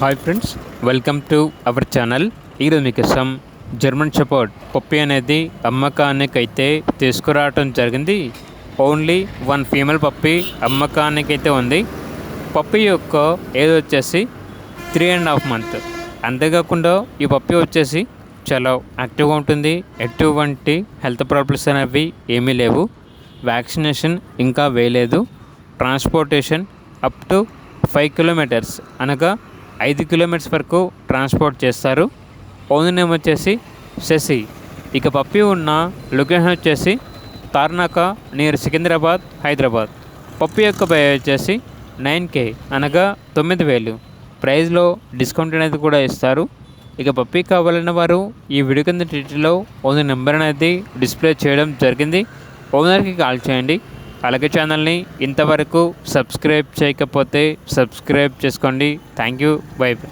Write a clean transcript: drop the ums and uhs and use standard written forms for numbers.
Hi friends, welcome to our channel. ఈరోజు మీకోసం German shepherd పప్పి అనేది అమ్మకానికైతే తీసుకురావటం జరిగింది. ఓన్లీ వన్ ఫీమేల్ పప్పి అమ్మకానికైతే ఉంది. పప్పి యొక్క ఏజ్ వచ్చేసి 3.5 months. అంతేకాకుండా ఈ పప్పి వచ్చేసి చాలా యాక్టివ్గా ఉంటుంది. ఎటువంటి హెల్త్ ప్రాబ్లమ్స్ అనేవి ఏమీ లేవు. వ్యాక్సినేషన్ ఇంకా వేయలేదు. ట్రాన్స్పోర్టేషన్ అప్ టు 5 kilometers అనగా 5 kilometers వరకు ట్రాన్స్పోర్ట్ చేస్తారు. ఓనర్ నేమ్ వచ్చేసి శశి. ఇక పప్పి ఉన్న లొకేషన్ వచ్చేసి తార్నాక నియర్ సికింద్రాబాద్, హైదరాబాద్. పప్పి యొక్క ప్రైస్ వచ్చేసి 9K అనగా 9,000. ప్రైస్లో డిస్కౌంట్ అనేది కూడా ఇస్తారు. ఇక పప్పి కావాలన్న వారు ఈ వీడియో కింద డీటెయిల్లో ఓనర్ నెంబర్ అనేది డిస్ప్లే చేయడం జరిగింది. ఓనర్కి కాల్ చేయండి. అలాగే ఛానల్ని ఇంతవరకు సబ్స్క్రైబ్ చేయకపోతే సబ్స్క్రైబ్ చేసుకోండి. Thank you. By by.